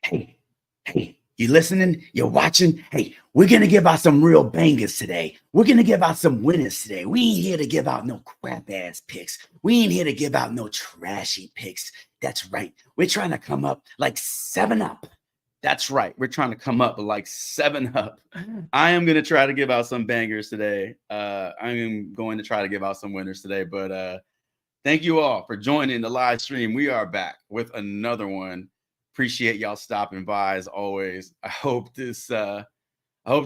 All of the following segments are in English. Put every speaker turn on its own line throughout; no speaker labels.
Hey, you listening? You're watching? Hey, we're going to give out some real bangers today. We're going to give out some winners today. We ain't here to give out no crap ass picks. We ain't here to give out no trashy picks. That's right. We're trying to come up like 7 up. That's right. We're trying to come up like 7 up. I am going to try to give out some bangers today. I am going to try to give out some winners today, but thank you all for joining the live stream. We are back with another one. Appreciate y'all stopping by as always. I hope this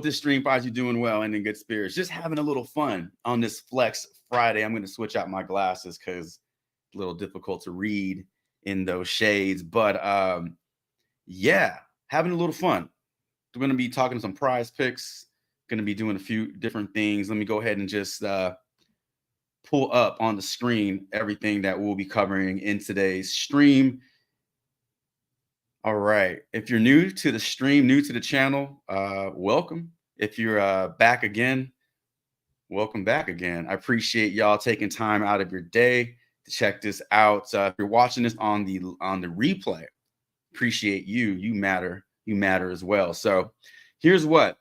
stream finds you doing well and in good spirits. Just having a little fun on this Flex Friday. I'm going to switch out my glasses because it's a little difficult to read in those shades. But yeah, having a little fun. We're going to be talking some prize picks. Going to be doing a few different things. Let me go ahead and just pull up on the screen everything that we'll be covering in today's stream. All right. If you're new to the stream, new to the channel, welcome. If you're back again, welcome back again. I appreciate y'all taking time out of your day to check this out. If you're watching this on the replay, appreciate you. You matter. You matter as well. So here's what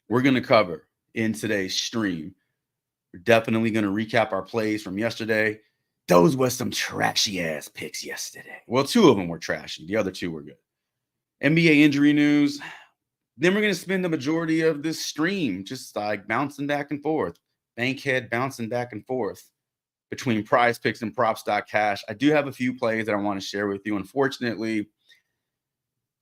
we're going to cover in today's stream. We're definitely going to recap our plays from yesterday. Those were some trashy ass picks yesterday. Well, 2 of them were trashy. The other 2 were good. NBA injury news. Then we're going to spend the majority of this stream just like bouncing back and forth. Bankhead bouncing back and forth between prize picks and props.cash. I do have a few plays that I want to share with you. Unfortunately, a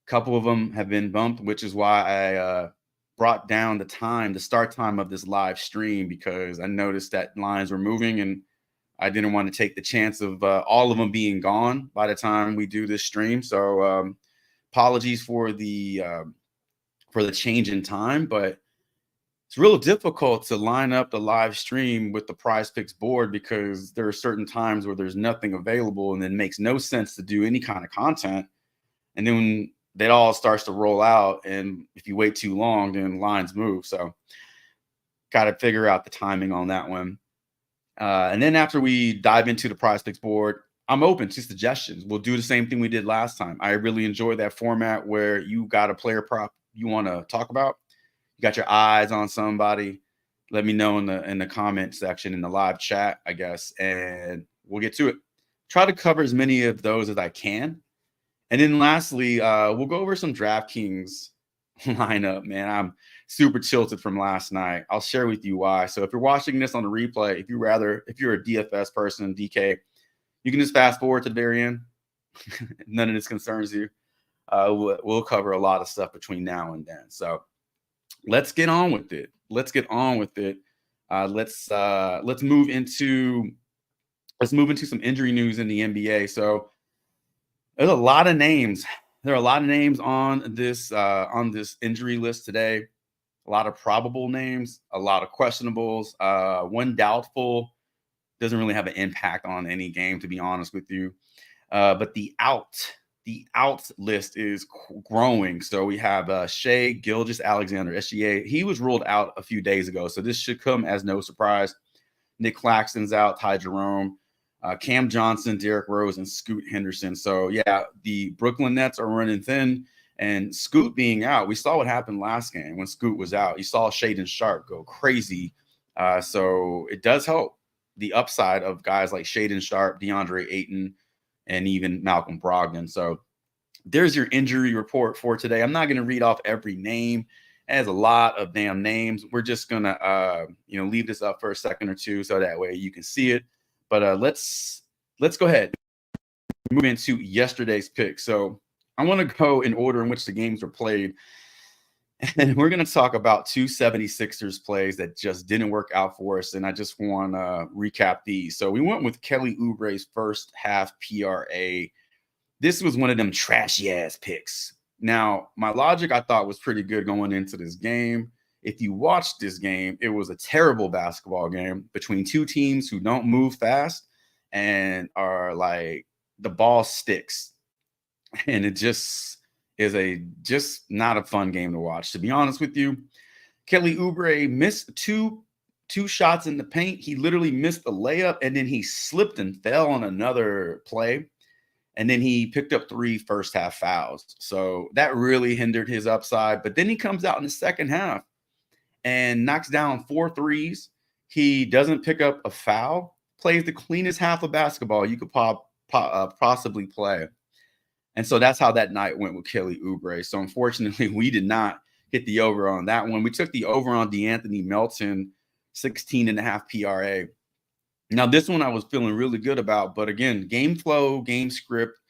couple of them have been bumped, which is why I brought down the start time of this live stream, because I noticed that lines were moving and I didn't want to take the chance of all of them being gone by the time we do this stream. So apologies for the change in time, but it's real difficult to line up the live stream with the prize picks board because there are certain times where there's nothing available and then it makes no sense to do any kind of content. And then when that all starts to roll out, and if you wait too long, then lines move. So got to figure out the timing on that one. And then after we dive into the prize picks board, I'm open to suggestions. We'll do the same thing we did last time. I really enjoy that format where you got a player prop you want to talk about. You got your eyes on somebody. Let me know in the comment section in the live chat, I guess, and we'll get to it. Try to cover as many of those as I can. And then lastly, we'll go over some DraftKings lineup, man. I'm super tilted from last night. I'll share with you why. So if you're watching this on the replay, if you're a DFS person, DK, you can just fast forward to the very end. None of this concerns you. We'll cover a lot of stuff between now and then. So let's get on with it. Let's move into some injury news in the NBA. So there's a lot of names. There are a lot of names on this injury list today. A lot of probable names, a lot of questionables. One doubtful doesn't really have an impact on any game, to be honest with you. But the out list is growing. So we have Shea Gilgeous-Alexander, SGA. He was ruled out a few days ago, so this should come as no surprise. Nick Claxton's out, Ty Jerome, Cam Johnson, Derrick Rose, and Scoot Henderson. So yeah, the Brooklyn Nets are running thin. And Scoot being out, we saw what happened last game when Scoot was out. You saw Shaedon Sharpe go crazy. So it does help the upside of guys like Shaedon Sharpe, DeAndre Ayton, and even Malcolm Brogdon. So there's your injury report for today. I'm not going to read off every name. It has a lot of damn names. We're just going to leave this up for a second or two so that way you can see it. But let's go ahead and move into yesterday's pick. So I want to go in order in which the games were played. And we're going to talk about 2 76ers plays that just didn't work out for us. And I just want to recap these. So we went with Kelly Oubre's first half PRA. This was one of them trashy ass picks. Now, my logic I thought was pretty good going into this game. If you watched this game, it was a terrible basketball game between 2 teams who don't move fast and are like the ball sticks. And it just is just not a fun game to watch, to be honest with you. Kelly Oubre missed two shots in the paint. He literally missed the layup, and then he slipped and fell on another play. And then he picked up 3 first half fouls. So that really hindered his upside. But then he comes out in the second half and knocks down 4 threes. He doesn't pick up a foul, plays the cleanest half of basketball you could possibly play. And so that's how that night went with Kelly Oubre. So unfortunately, we did not hit the over on that one. We took the over on DeAnthony Melton, 16.5 PRA. Now, this one I was feeling really good about. But again, game flow, game script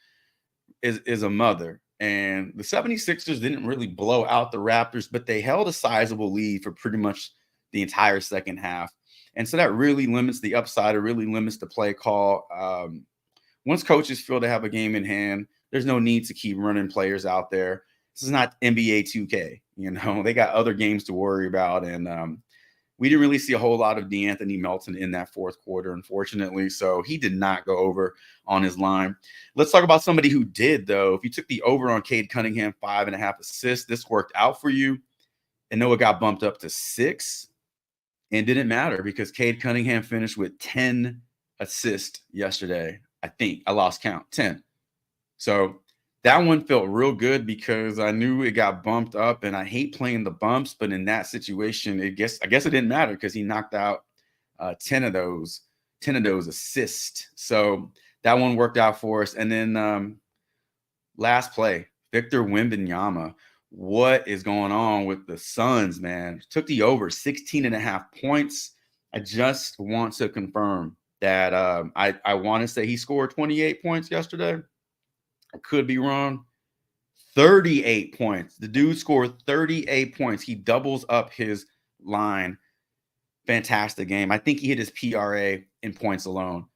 is a mother. And the 76ers didn't really blow out the Raptors, but they held a sizable lead for pretty much the entire second half. And so that really limits the upside. It really limits the play call. Once coaches feel they have a game in hand, there's no need to keep running players out there. This is not NBA 2K. You know, they got other games to worry about. And we didn't really see a whole lot of DeAnthony Melton in that fourth quarter, unfortunately. So he did not go over on his line. Let's talk about somebody who did, though. If you took the over on Cade Cunningham, 5.5 assists, this worked out for you. And Noah got bumped up to 6. And didn't matter because Cade Cunningham finished with 10 assists yesterday. I think I lost count, 10. So that one felt real good because I knew it got bumped up, and I hate playing the bumps. But in that situation, I guess it didn't matter because he knocked out 10 of those assists. So that one worked out for us. And then last play, Victor Wembanyama. What is going on with the Suns, man? Took the over 16.5 points. I just want to confirm that I want to say he scored 28 points yesterday. I could be wrong. 38 points. The dude scored 38 points. He doubles up his line. Fantastic game. I think he hit his PRA in points alone.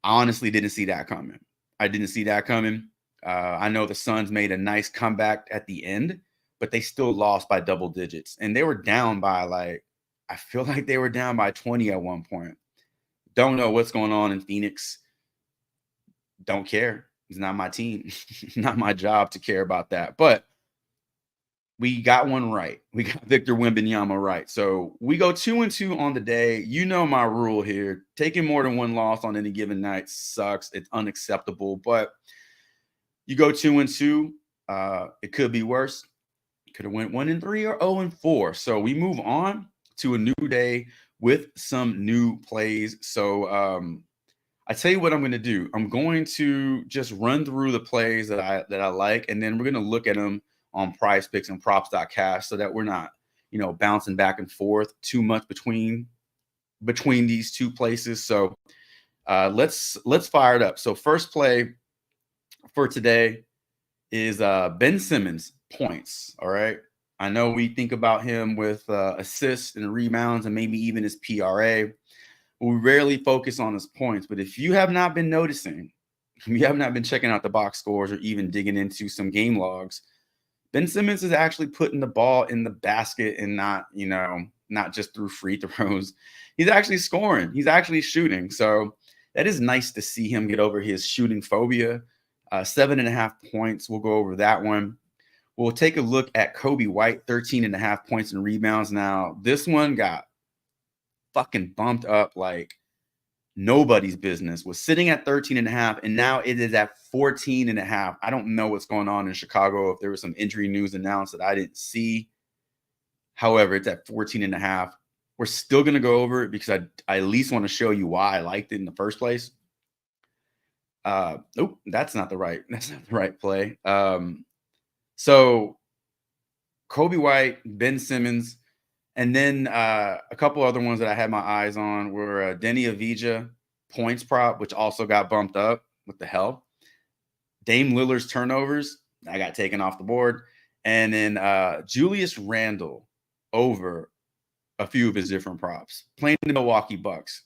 I honestly didn't see that coming. I know the Suns made a nice comeback at the end, but they still lost by double digits. And they were down by I feel like they were down by 20 at one point. Don't know what's going on in Phoenix. Don't care. It's not my team. Not my job to care about that. But we got one right. We got Victor Wembanyama right. So we go 2-2 on the day. You know my rule here. Taking more than one loss on any given night sucks. It's unacceptable. But you go 2-2. It could be worse. Could have went 1-3 or 0-4. So we move on to a new day with some new plays. So I tell you what I'm going to do. I'm going to just run through the plays that I like, and then we're going to look at them on Prize Picks and Props.cash so that we're not, bouncing back and forth too much between these two places. So let's fire it up. So first play for today is Ben Simmons points. All right. I know we think about him with assists and rebounds and maybe even his PRA. We rarely focus on his points, but if you have not been noticing, if you have not been checking out the box scores or even digging into some game logs, Ben Simmons is actually putting the ball in the basket and not just through free throws. He's actually scoring. He's actually shooting. So that is nice to see him get over his shooting phobia. 7.5 points. We'll go over that one. We'll take a look at Coby White, 13.5 points and rebounds. Now, this one got fucking bumped up like nobody's business. Was sitting at 13.5, and now it is at 14.5. I don't know what's going on in Chicago, if there was some injury news announced that I didn't see. However, it's at 14.5. We're still going to go over it because I at least want to show you why I liked it in the first place. That's not the right play. So Coby White, Ben Simmons, and then a couple other ones that I had my eyes on were Denny Avdija points prop, which also got bumped up. What the hell? Dame Lillard's turnovers, I got taken off the board. And then Julius Randle over a few of his different props. Playing the Milwaukee Bucks,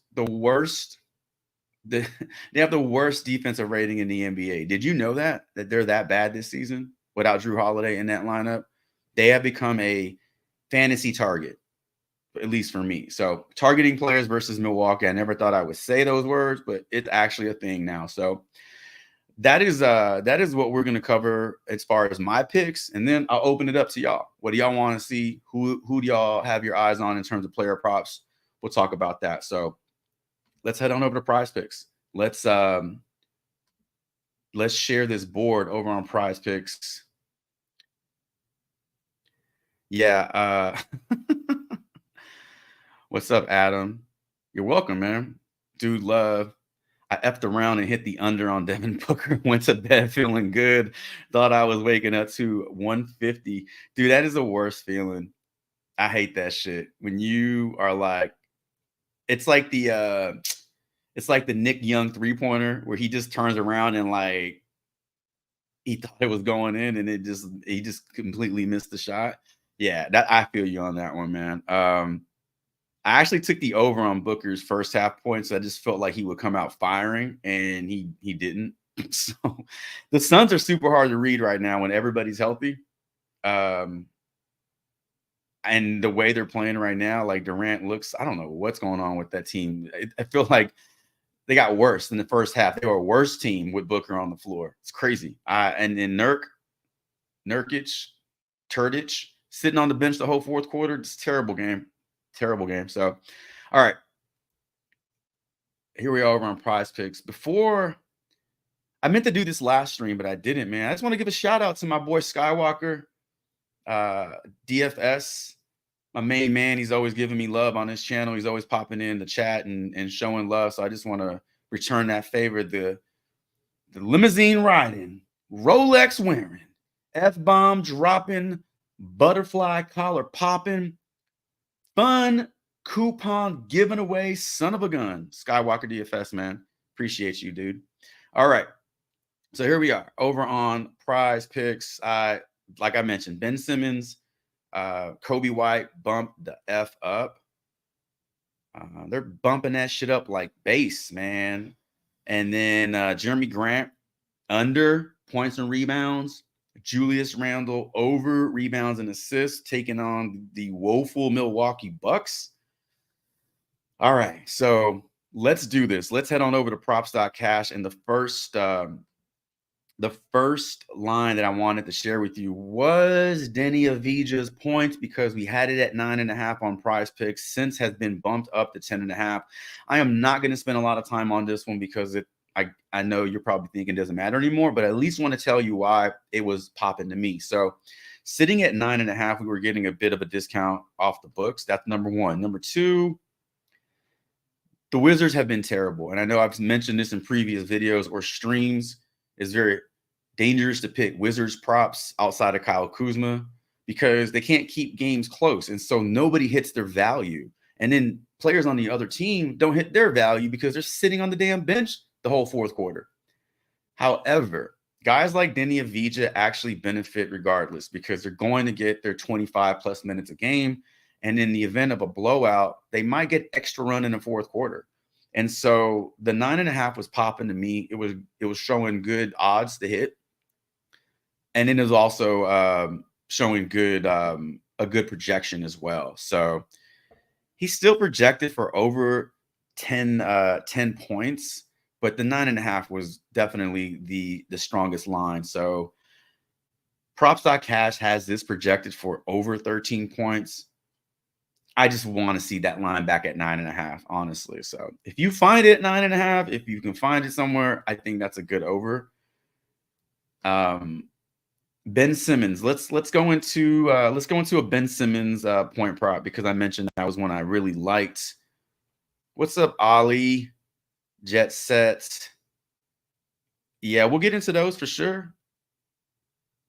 they have the worst defensive rating in the NBA. Did you know that they're that bad this season without Jrue Holiday in that lineup? They have become a fantasy target, at least for me. So targeting players versus Milwaukee, I never thought I would say those words, but it's actually a thing now. So that is what we're going to cover as far as my picks. And then I'll open it up to y'all. What do y'all want to see? Who do y'all have your eyes on in terms of player props? We'll talk about that. So let's head on over to Prize Picks. Let's let's share this board over on Prize Picks. Yeah. What's up, Adam? You're welcome, man. Dude, love. I effed around and hit the under on Devin Booker. Went to bed feeling good. Thought I was waking up to 150. Dude, that is the worst feeling. I hate that shit. When you are like, it's like the Nick Young 3-pointer where he just turns around and like he thought it was going in and he just completely missed the shot. Yeah, that I feel you on that one, man. I actually took the over on Booker's first half points. I just felt like he would come out firing, and he didn't. So the Suns are super hard to read right now when everybody's healthy. And the way they're playing right now, like Durant looks, I don't know what's going on with that team. I feel like they got worse in the first half. They were a worse team with Booker on the floor. It's crazy. And then Nurkic, Turdich sitting on the bench the whole fourth quarter. It's a terrible game. Terrible game. So, all right. Here we are over on Prize Picks. Before, I meant to do this last stream, but I didn't, man. I just want to give a shout out to my boy Skywalker, DFS, my main man. He's always giving me love on his channel. He's always popping in the chat and showing love. So I just want to return that favor. The limousine riding, Rolex wearing, F-bomb dropping, butterfly collar popping, fun coupon giving away, son of a gun. Skywalker DFS, man. Appreciate you, dude. All right. So here we are over on Prize Picks. Like I mentioned, Ben Simmons, Kobe White bumped the F up. They're bumping that shit up like bass, man. And then Jeremy Grant under points and rebounds. Julius Randle over rebounds and assists, taking on the woeful Milwaukee Bucks. All right, so let's do this. Let's head on over to props.cash. And the first line that I wanted to share with you was Denny Avdija's points, because we had it at 9.5 on Prize Picks. Since has been bumped up to 10.5. I am not going to spend a lot of time on this one because I know you're probably thinking it doesn't matter anymore, but I at least want to tell you why it was popping to me. So sitting at 9.5, we were getting a bit of a discount off the books. That's number one. Number two, the Wizards have been terrible. And I know I've mentioned this in previous videos or streams. It's very dangerous to pick Wizards props outside of Kyle Kuzma because they can't keep games close. And so nobody hits their value. And then players on the other team don't hit their value because they're sitting on the damn bench the whole fourth quarter. However, guys like Denny Avdija actually benefit regardless because they're going to get their 25 plus minutes a game. And in the event of a blowout, they might get extra run in the fourth quarter. And so the 9.5 was popping to me. It was showing good odds to hit. And then it was also showing good a good projection as well. So he's still projected for over 10 points. But the 9.5 was definitely the strongest line. So props.cash has this projected for over 13 points. I just want to see that line back at 9.5, honestly. So if you find it 9.5, if you can find it somewhere, I think that's a good over. Ben Simmons. Let's go into a Ben Simmons point prop because I mentioned that was one I really liked. What's up, Ali? Jet Sets. Yeah, we'll get into those for sure.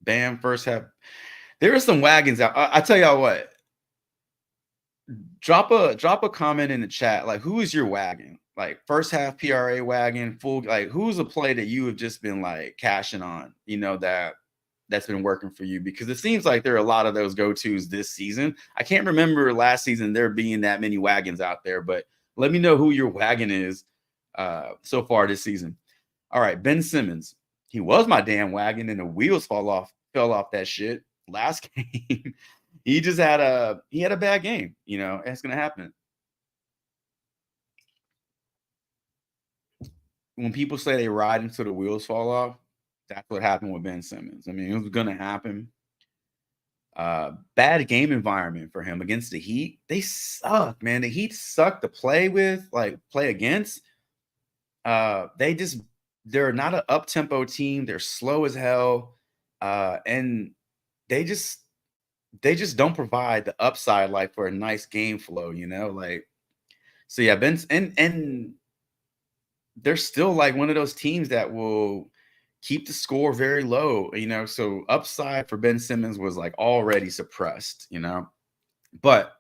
Bam, first half. There are some wagons out. I tell y'all what. Drop a comment in the chat. Like, who is your wagon? Like first half PRA wagon, full. Like, who's a play that you have just been like cashing on? You know that's been working for you because it seems like there are a lot of those go-tos this season. I can't remember last season there being that many wagons out there, but let me know who your wagon is. So far this season. All right, Ben Simmons. He was my damn wagon and the wheels fell off that shit last game. He had a bad game, you know, it's gonna happen. When people say they ride until the wheels fall off, that's what happened with Ben Simmons. I mean, it was gonna happen. Bad game environment for him against the Heat. They suck, man. The Heat suck to play with, like play against. They just they're not an up-tempo team. They're slow as hell. And they just don't provide the upside like for a nice game flow, like so yeah, Ben and they're still like one of those teams that will keep the score very low, so upside for Ben Simmons was like already suppressed, but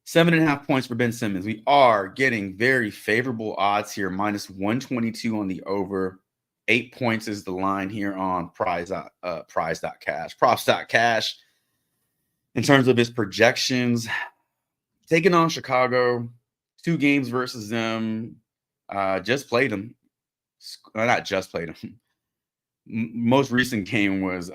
7.5 points for Ben Simmons. We are getting very favorable odds here, -122 on the over. 8 points is the line here on prize.cash, props.cash. In terms of his projections, taking on Chicago, 2 games versus them, just played them. Not just played them. Most recent game was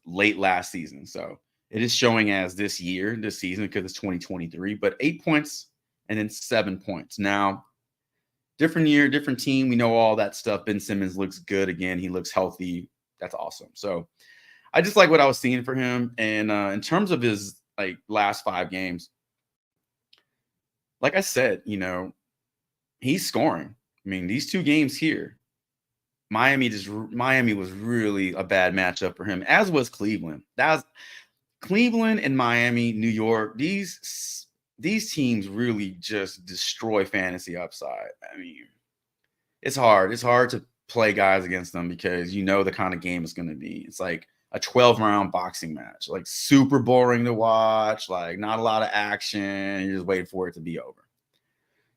late last season, so it is showing as this season because it's 2023. But 8 points and then 7 points. Now, different year, different team. We know all that stuff. Ben Simmons looks good again. He looks healthy. That's awesome. So I just like what I was seeing for him. And in terms of his like last 5 games, like I said, he's scoring. I mean, these 2 games here, Miami was really a bad matchup for him, as was Cleveland. That was Cleveland and Miami, New York. These teams really just destroy fantasy upside. I mean, it's hard. It's hard to play guys against them because the kind of game it's going to be. It's like a 12-round boxing match, like super boring to watch, like not a lot of action. You're just waiting for it to be over.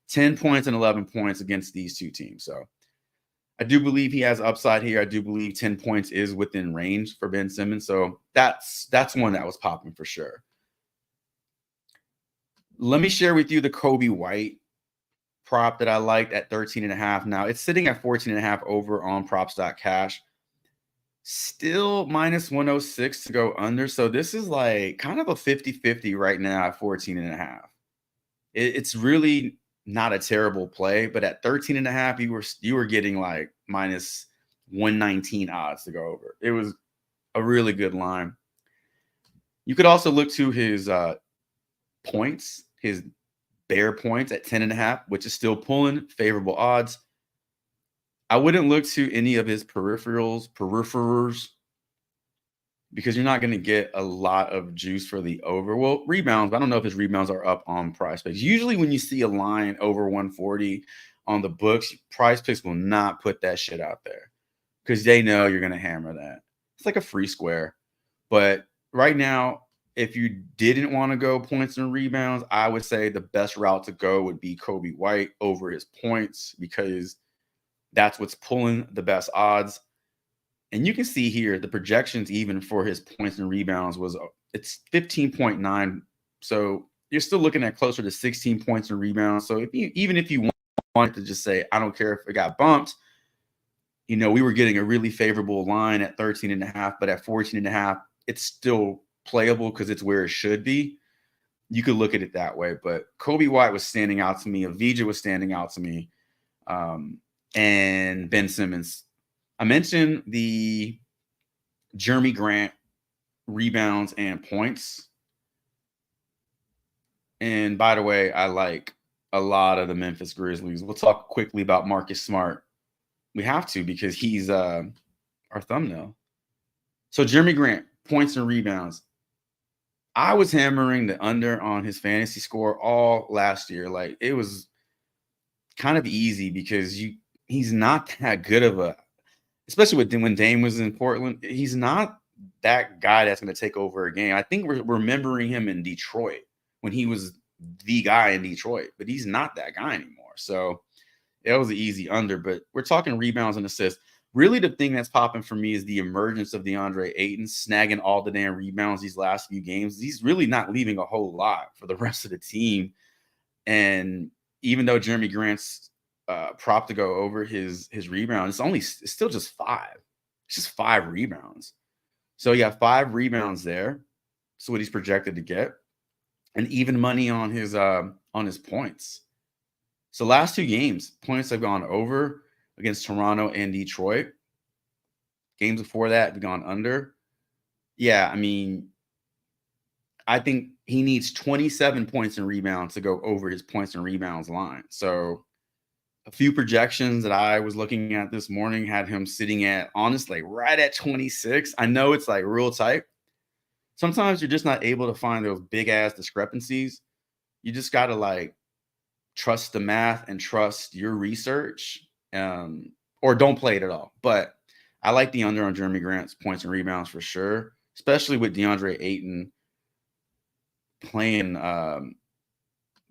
10 points and 11 points against these 2 teams. So I do believe he has upside here. I do believe 10 points is within range for Ben Simmons. So that's one that was popping for sure. Let me share with you the Coby White prop that I liked at 13.5. Now it's sitting at 14.5 over on props.cash. Still -106 to go under. So this is like kind of a 50-50 right now at 14.5. It's really not a terrible play, but at 13.5, you were getting like -119 odds to go over. It was a really good line. You could also look to his points, his bare points at 10.5, which is still pulling favorable odds. I wouldn't look to any of his peripherals, because you're not going to get a lot of juice for the over. Well, rebounds, I don't know if his rebounds are up on Prize Picks. Usually when you see a line over 140 on the books, Prize Picks will not put that shit out there because they know you're going to hammer that. It's like a free square. But right now, if you didn't want to go points and rebounds, I would say the best route to go would be Coby White over his points because that's what's pulling the best odds. And you can see here the projections even for his points and rebounds it's 15.9. So you're still looking at closer to 16 points and rebounds. So even if you wanted to just say, I don't care if it got bumped, we were getting a really favorable line at 13.5, but at 14.5, it's still playable because it's where it should be. You could look at it that way. But Coby White was standing out to me. Avdija was standing out to me. And Ben Simmons. I mentioned the Jerami Grant rebounds and points. And by the way, I like a lot of the Memphis Grizzlies. We'll talk quickly about Marcus Smart. We have to because he's our thumbnail. So Jerami Grant, points and rebounds. I was hammering the under on his fantasy score all last year. Like it was kind of easy because he's not that good of a, especially when Dame was in Portland, he's not that guy that's going to take over a game. I think we're remembering him in Detroit when he was the guy in Detroit, but he's not that guy anymore. So it was an easy under, but we're talking rebounds and assists. Really, the thing that's popping for me is the emergence of DeAndre Ayton snagging all the damn rebounds these last few games. He's really not leaving a whole lot for the rest of the team. And even though Jerami Grant's prop to go over his rebound, it's still just 5. It's just 5 rebounds. So you got 5 rebounds there. That's what he's projected to get. And even money on his points. So last 2 games, points have gone over against Toronto and Detroit. Games before that have gone under. Yeah, I mean, I think he needs 27 points and rebounds to go over his points and rebounds line. So
A few projections that I was looking at this morning had him sitting at, honestly, right at 26. I know it's like real tight. Sometimes you're just not able to find those big ass discrepancies. You just got to like trust the math and trust your research, or don't play it at all. But I like the under on Jeremy Grant's points and rebounds for sure, especially with DeAndre Ayton playing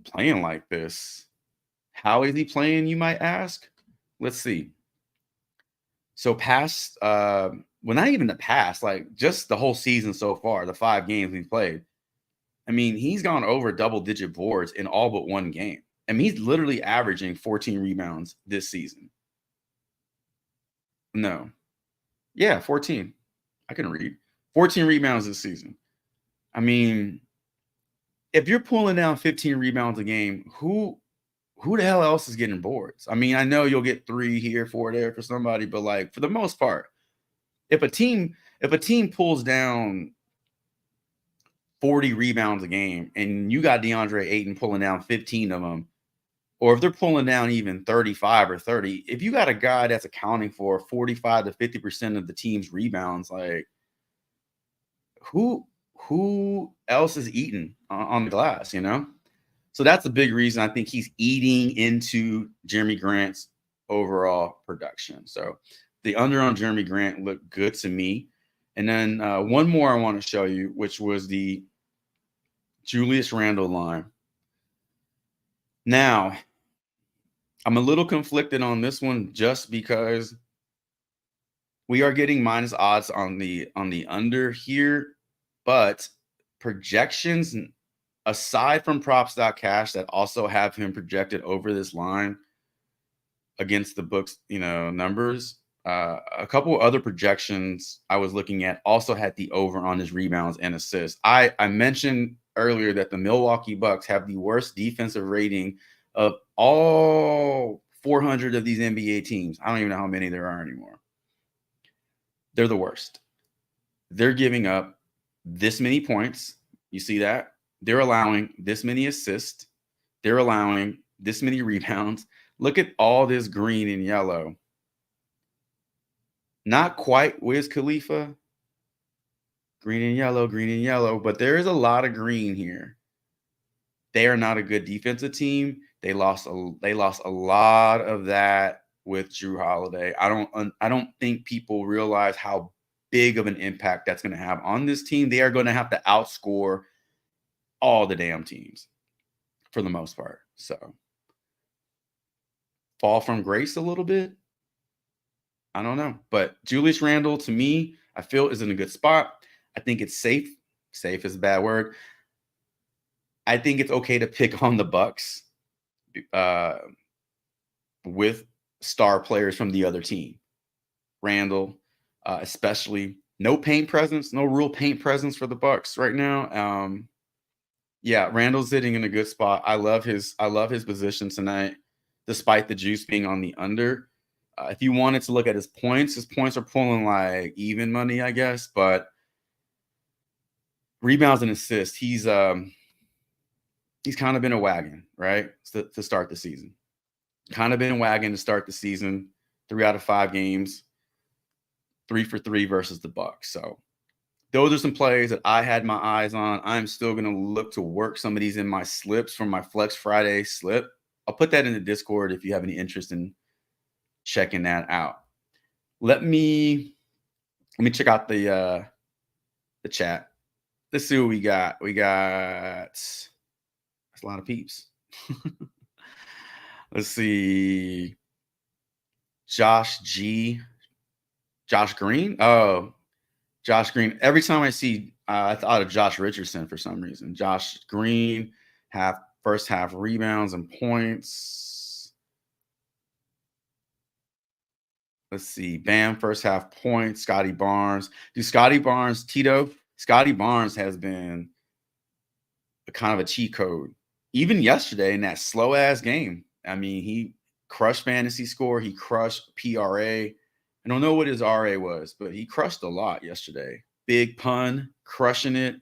playing like this. How is he playing, you might ask? Let's see. So past, well, not even the past, like just the whole season so far, the 5 games he's played. I mean, he's gone over double-digit boards in all but one game. I mean, he's literally averaging 14 rebounds this season. No. Yeah, 14. I can read. 14 rebounds this season. I mean, if you're pulling down 15 rebounds a game, who the hell else is getting boards? I mean, I know you'll get 3 here, 4 there for somebody, but like for the most part, if a team pulls down 40 rebounds a game and you got DeAndre Ayton pulling down 15 of them, or if they're pulling down even 35 or 30, if you got a guy that's accounting for 45 to 50% of the team's rebounds, like who else is eating on the glass, you know? So that's a big reason I think he's eating into Jeremy Grant's overall production. So the under on Jeremy Grant looked good to me. And then one more I want to show you, which was the Julius Randle line. Now, I'm a little conflicted on this one just because we are getting minus odds on the under here, but projections aside from props.cash that also have him projected over this line against the books, numbers. A couple other projections I was looking at also had the over on his rebounds and assists. I mentioned earlier that the Milwaukee Bucks have the worst defensive rating of all 400 of these NBA teams. I don't even know how many there are anymore. They're the worst. They're giving up this many points. You see that? They're allowing this many assists. They're allowing this many rebounds. Look at all this green and yellow. Not quite Wiz Khalifa. Green and yellow, but there is a lot of green here. They are not a good defensive team. They lost a lot of that with Jrue Holiday. I don't think people realize how big of an impact that's going to have on this team. They are going to have to outscore all the damn teams for the most part. So fall from grace a little bit. I don't know. But Julius Randle, to me, I feel is in a good spot. I think it's safe. Safe is a bad word. I think it's okay to pick on the Bucks with star players from the other team. Randle, especially. No paint presence, no real paint presence for the Bucks right now. Yeah, Randle's sitting in a good spot. I love his position tonight, despite the juice being on the under. If you wanted to look at his points are pulling like even money, I guess. But rebounds and assists, he's kind of been a wagon, right? To start the season. Kind of been a wagon to start the season. 3 out of 5 games. 3 for 3 versus the Bucks. So those are some plays that I had my eyes on. I'm still going to look to work some of these in my slips from my Flex Friday slip. I'll put that in the Discord if you have any interest in checking that out. Let me check out the chat. Let's see what we got. We got that's a lot of peeps. Let's see. Josh Green. Oh, Josh Green. Every time I see, I thought of Josh Richardson for some reason. Josh Green, first half rebounds and points. Let's see. Bam, first half points. Scotty Barnes. Scotty Barnes has been a kind of a cheat code. Even yesterday in that slow ass game. I mean, he crushed fantasy score. He crushed PRA. I don't know what his RA was, but he crushed a lot yesterday. Big pun, crushing it.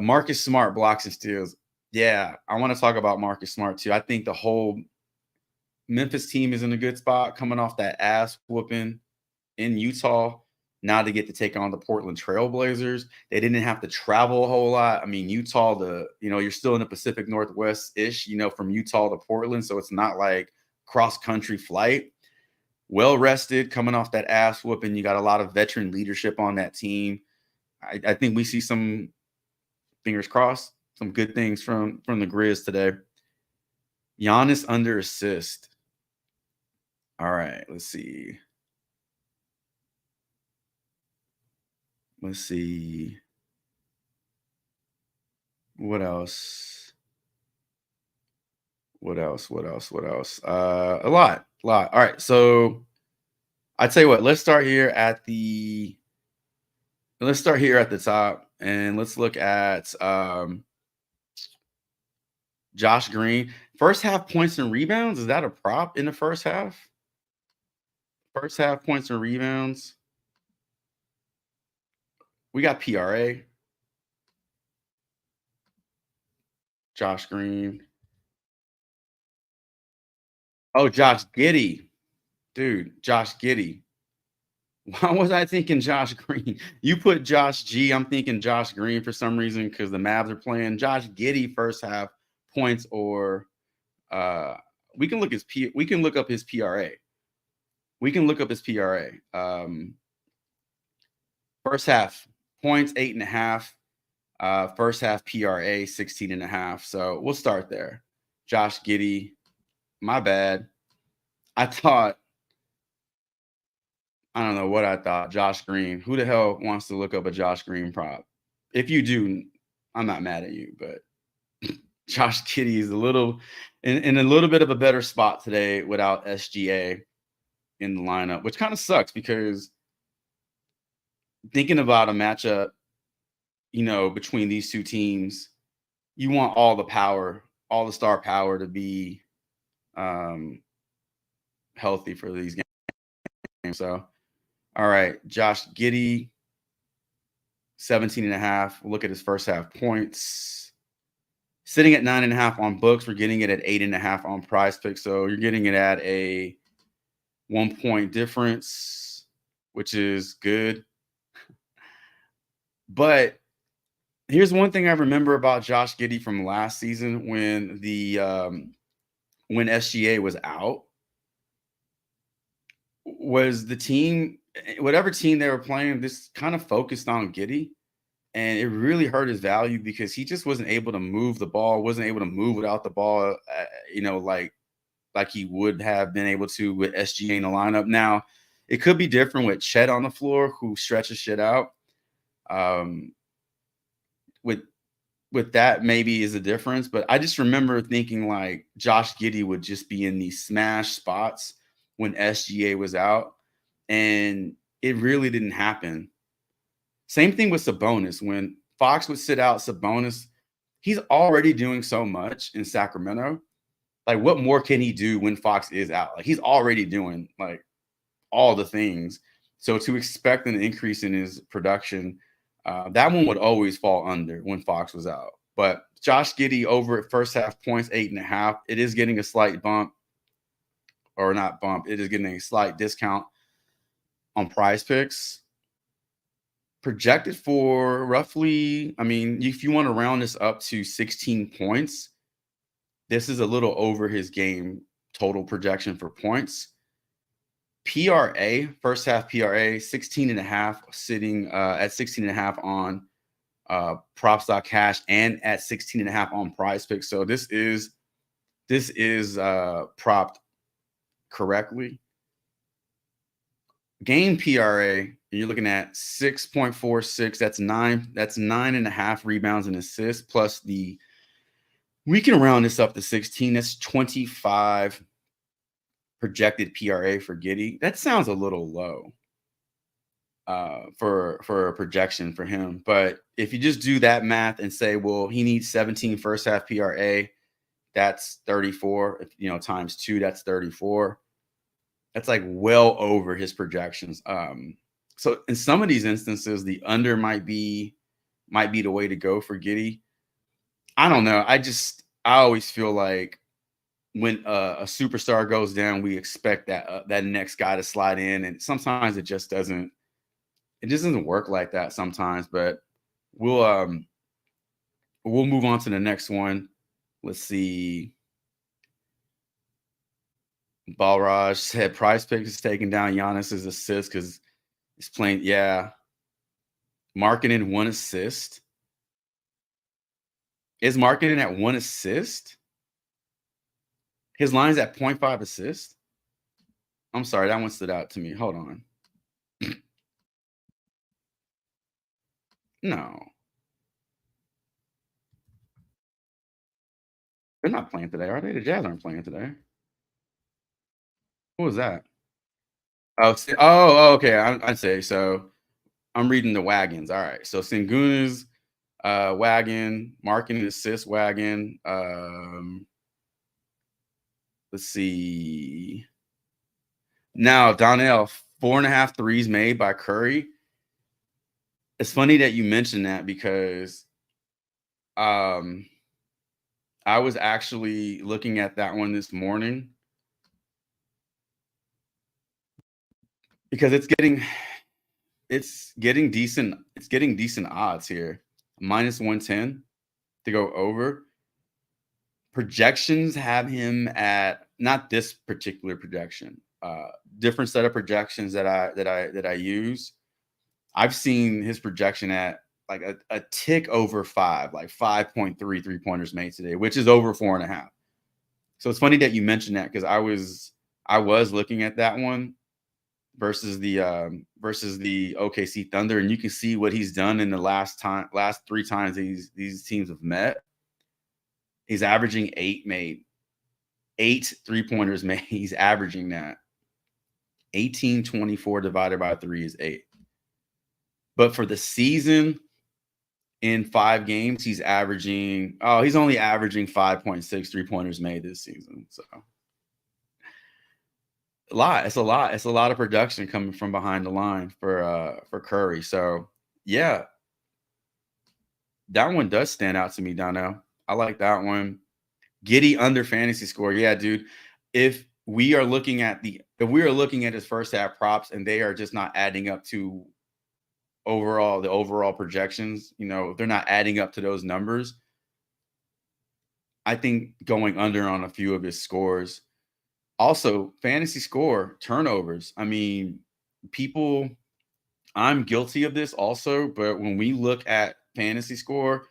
Marcus Smart blocks and steals. Yeah, I want to talk about Marcus Smart too. I think the whole Memphis team is in a good spot coming off that ass whooping in Utah. Now they get to take on the Portland Trailblazers. They didn't have to travel a whole lot. I mean, Utah, you're still in the Pacific Northwest-ish, from Utah to Portland. So it's not like cross-country flight. Well rested, coming off that ass whooping. You got a lot of veteran leadership on that team. I think we see some, fingers crossed, some good things from the Grizz today. Giannis under assist. All right, let's see. What else? A lot. All right, so I tell you what, let's start here at the top, and let's look at Josh Green. First half points and rebounds. Is that a prop in the first half? First half points and rebounds. We got PRA. Josh Green. Oh, Josh Giddey. Dude, Josh Giddey. Why was I thinking Josh Green? You put Josh G. I'm thinking Josh Green for some reason because the Mavs are playing. Josh Giddey first half points, or we can look up his PRA. First half points 8.5. First half PRA 16.5. So we'll start there. Josh Giddey. My bad. I don't know what I thought. Josh Green. Who the hell wants to look up a Josh Green prop? If you do, I'm not mad at you, but Josh Giddey is in a little bit of a better spot today without SGA in the lineup, which kind of sucks because thinking about a matchup, between these two teams, you want all the power, all the star power to be healthy for these games. So, all right, Josh Giddey, 17.5. Look at his first half points. Sitting at 9.5 on books. We're getting it at 8.5 on Prize Picks. So you're getting it at a 1 point difference, which is good. But here's one thing I remember about Josh Giddey from last season when when SGA was out, was the team, whatever team they were playing, this kind of focused on Giddey, and it really hurt his value because he just wasn't able to move the ball, wasn't able to move without the ball, like he would have been able to with SGA in the lineup. Now, it could be different with Chet on the floor, who stretches shit out. With that maybe is a difference, but I just remember thinking like Josh Giddey would just be in these smash spots when SGA was out, and it really didn't happen. Same thing with Sabonis. When Fox would sit out Sabonis, he's already doing so much in Sacramento. Like, what more can he do when Fox is out? Like, he's already doing like all the things. So to expect an increase in his production, that one would always fall under when Fox was out. But Josh Giddey over at first half points 8.5. It is getting a slight bump, or not bump. It is getting a slight discount on Prize Picks. Projected for roughly, I mean, if you want to round this up to 16 points, this is a little over his game total projection for points. PRA, first half PRA, 16.5, sitting at 16.5 on props.cash and at 16.5 on Prize Picks. So this is propped correctly. Game PRA, you're looking at 6.46. That's 9.5 rebounds and assists, plus we can round this up to 16. That's 25 projected PRA for Giddey. That sounds a little low for a projection for him. But if you just do that math and say, well, he needs 17 first half PRA, that's 34. Times 2, that's 34. That's like well over his projections. So in some of these instances, the under might be the way to go for Giddey. I don't know. I always feel like when a superstar goes down, we expect that that next guy to slide in, and sometimes it just doesn't. It just doesn't work like that sometimes. But we'll um we'll move on to the next one. Let's see. Balraj said Price Picks is taking down Giannis's assist because he's playing. Yeah, Markkanen 1 assist. Is Markkanen at 1 assist? His line's at 0.5 assist. I'm sorry, that one stood out to me. Hold on. No, they're not playing today, are they? The Jazz aren't playing today. What was that? Okay. I say so. I'm reading the wagons. All right. So Sengun's wagon, Markkanen assist wagon. Let's see. Now, Donnell, 4.5 threes made by Curry. It's funny that you mentioned that because I was actually looking at that one this morning because it's getting decent odds here. -110 to go over. Projections have him at not this particular projection, different set of projections that I use. I've seen his projection at like a tick over 5, like 5.3 3-pointers made today, which is over 4.5. So it's funny that you mentioned that because I was looking at that one versus the OKC Thunder, and you can see what he's done in the last 3 times these teams have met. He's averaging 8 made, 8 3-pointers made. He's averaging that. 18.24 divided by 3 is 8. But for the season, in 5 games, he's only averaging 5.6 3-pointers made this season. So a lot. It's a lot. It's a lot of production coming from behind the line for Curry. So yeah, that one does stand out to me, Donnell. I like that one. Giddey under fantasy score. Yeah, dude. If we are looking at his first half props and they are just not adding up to the overall projections, they're not adding up to those numbers. I think going under on a few of his scores. Also, fantasy score, turnovers. I mean, I'm guilty of this also, but when we look at fantasy score,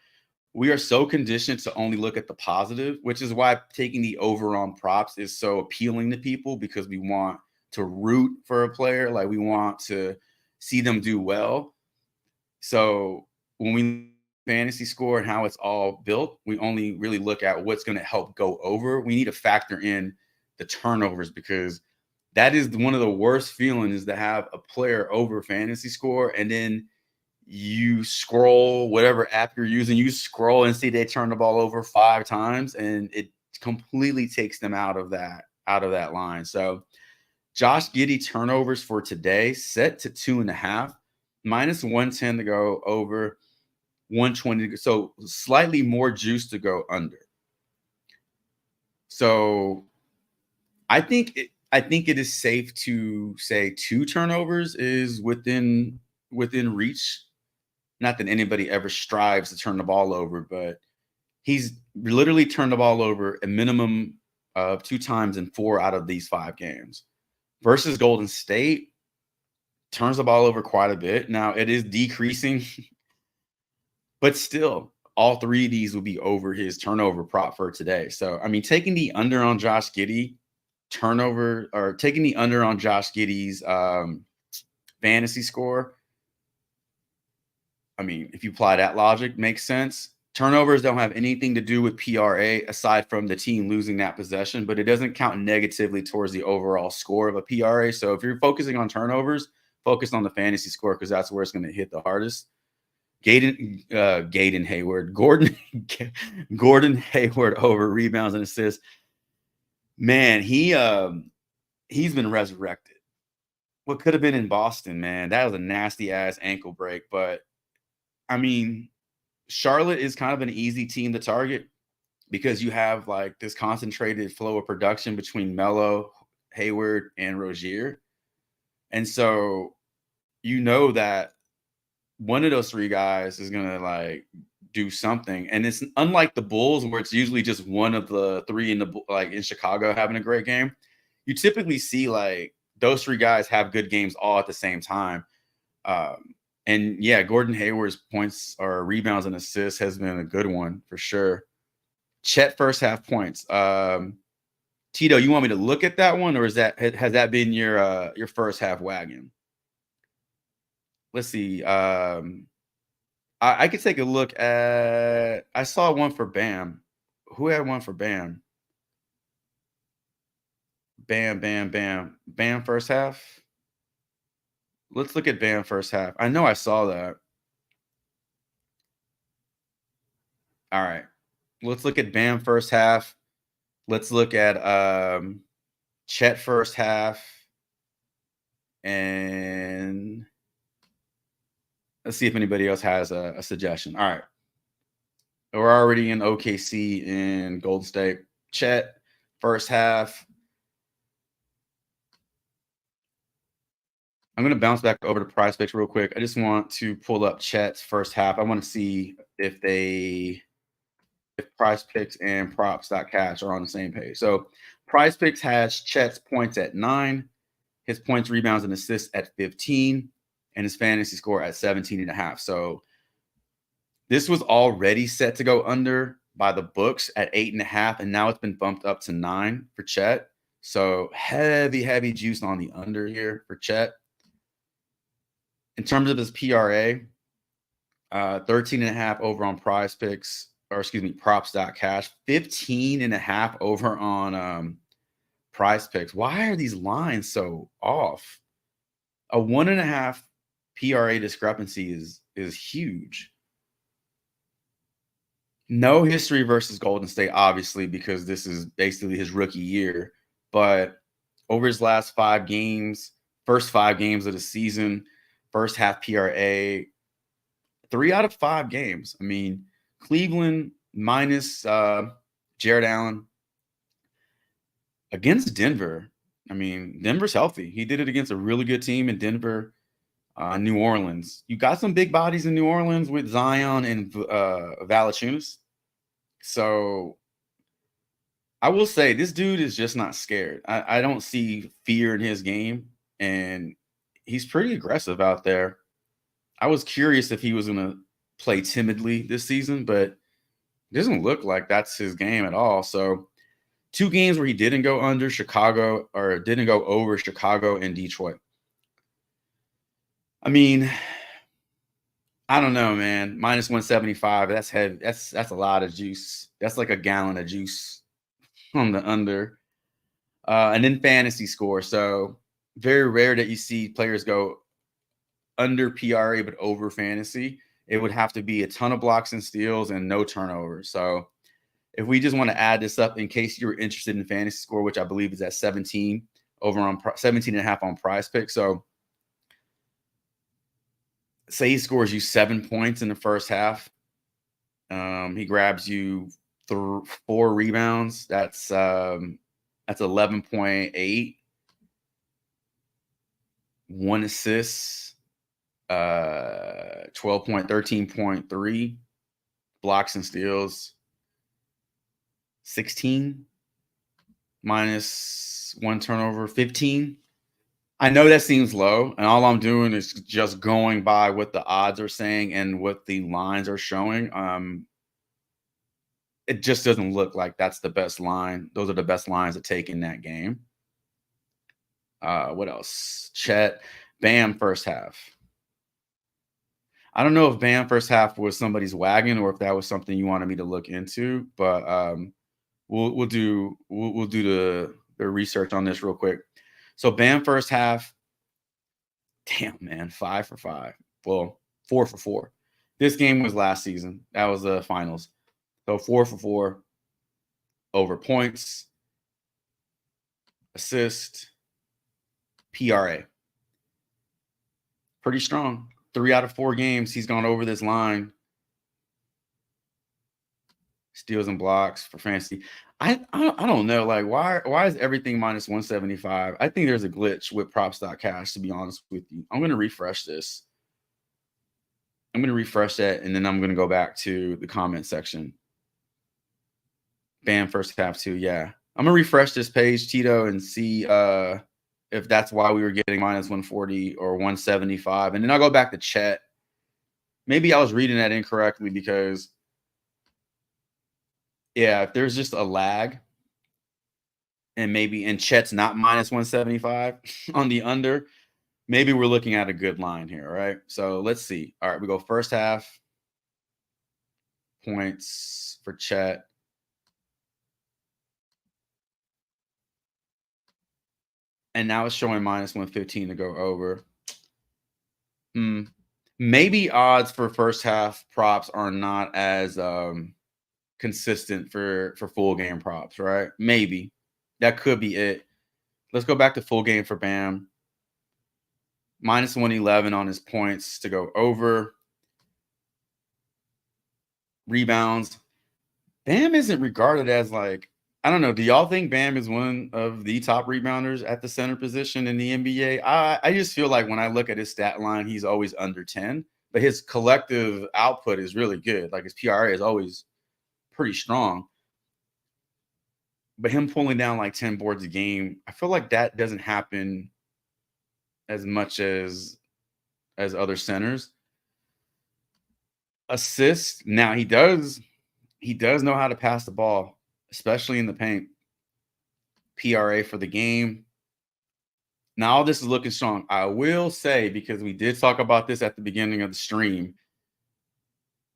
we are so conditioned to only look at the positive, which is why taking the over on props is so appealing to people because we want to root for a player. Like we want to see them do well. So when we fantasy score and how it's all built, we only really look at what's going to help go over. We need to factor in the turnovers because that is one of the worst feelings is to have a player over fantasy score and then you scroll whatever app you're using, you scroll and see they turn the ball over 5 times and it completely takes them out of that line. So Josh Giddey turnovers for today set to 2.5, -110 to go over, 120 to go. So slightly more juice to go under. So I think it is safe to say 2 turnovers is within reach. Not that anybody ever strives to turn the ball over, but he's literally turned the ball over a minimum of 2 times in 4 out of these 5 games. Versus Golden State, turns the ball over quite a bit. Now it is decreasing, but still, all 3 of these will be over his turnover prop for today. So, I mean, taking the under on Josh Giddey turnover or taking the under on Josh Giddey's fantasy score. I mean, if you apply that logic, makes sense. Turnovers don't have anything to do with PRA aside from the team losing that possession, but it doesn't count negatively towards the overall score of a PRA. So if you're focusing on turnovers, focus on the fantasy score because that's where it's going to hit the hardest. Gordon Hayward over rebounds and assists. Man, he's been resurrected. What could have been in Boston, man? That was a nasty ass ankle break, but I mean, Charlotte is kind of an easy team to target. because you have like this concentrated flow of production between Melo, Hayward, and Rozier. And so you know that one of those three guys is going to like do something. And it's unlike the Bulls where it's usually just one of the three in Chicago having a great game. You typically see like those three guys have good games all at the same time. And yeah, Gordon Hayward's points or rebounds and assists has been a good one for sure. Chet first half points. Tito, you want me to look at that one, or has that been your first half wagon? Let's see. I could take a look at. I saw one for Bam. Who had one for Bam? Bam first half. Let's look at Bam first half. I know I saw that. All right. Let's look at Bam first half. Let's look at Chet first half. And let's see if anybody else has a suggestion. All right. We're already in OKC and Golden State. Chet first half. I'm going to bounce back over to Prize Picks real quick. I just want to pull up Chet's first half. I want to see if Prize Picks and props.cash are on the same page. So Prize Picks has Chet's points at 9, his points, rebounds, and assists at 15, and his fantasy score at 17.5. So this was already set to go under by the books at 8.5, and now it's been bumped up to 9 for Chet. So heavy juice on the under here for Chet. In terms of his PRA, 13.5 over on Prize Picks, or excuse me, props.cash, 15.5 over on Prize Picks. Why are these lines so off? A 1.5 PRA discrepancy is huge. No history versus Golden State, obviously, because this is basically his rookie year. But over his last 5 games, first 5 games of the season, first half PRA, 3 out of 5 games. I mean, Cleveland minus Jared Allen against Denver. I mean, Denver's healthy. He did it against a really good team in Denver. New Orleans. You got some big bodies in New Orleans with Zion and Valanciunas. So I will say this dude is just not scared. I don't see fear in his game, and he's pretty aggressive out there. I was curious if he was going to play timidly this season, but it doesn't look like that's his game at all. So 2 games where he didn't go under Chicago, or didn't go over Chicago and Detroit. I mean, I don't know, man. Minus 175. That's heavy. That's a lot of juice. That's like a gallon of juice on the under. And then fantasy score. So very rare that you see players go under PRA but over fantasy. It would have to be a ton of blocks and steals and no turnovers. So if we just want to add this up in case you're interested in fantasy score, which I believe is at 17 over on 17.5 on Prize Pick. So say he scores you 7 points in the first half. He grabs you 4 rebounds. That's 11.8. 1 assist, 13.3 blocks and steals, 16 minus 1 turnover, 15. I know that seems low, and all I'm doing is just going by what the odds are saying and what the lines are showing. It just doesn't look like that's the best line. Those are the best lines to take in that game. What else? Chet, Bam first half. I don't know if Bam first half was somebody's wagon or if that was something you wanted me to look into, but we'll do the research on this real quick. So Bam first half, damn man, 5 for 5. Well, 4 for 4. This game was last season. That was the finals. So 4 for 4 over points, assist, PRA. Pretty strong. 3 out of 4 games he's gone over this line. Steals and blocks for fantasy. I don't know. Like, why is everything minus 175? I think there's a glitch with props.cash, to be honest with you. I'm gonna refresh this. I'm gonna refresh that, and then I'm gonna go back to the comment section. Bam, first half too. Yeah. I'm gonna refresh this page, Tito, and see if that's why we were getting minus 140 or 175. And then I'll go back to Chet. Maybe I was reading that incorrectly because, yeah, if there's just a lag and maybe and Chet's not minus 175 on the under, maybe we're looking at a good line here, right? So let's see. All right, we go first half points for Chet. And now it's showing minus 115 to go over. Maybe odds for first half props are not as consistent for full game props, right? Maybe that could be it. Let's go back to full game for Bam. Minus 111 on his points to go over. Rebounds. Bam isn't regarded as like, I don't know. Do y'all think Bam is one of the top rebounders at the center position in the NBA? I just feel like when I look at his stat line, he's always under 10, but his collective output is really good. Like his PRA is always pretty strong. But him pulling down like 10 boards a game, I feel like that doesn't happen as much as other centers. Assists. Now he does know how to pass the ball, especially in the paint. PRA for the game. Now, all this is looking strong. I will say, because we did talk about this at the beginning of the stream,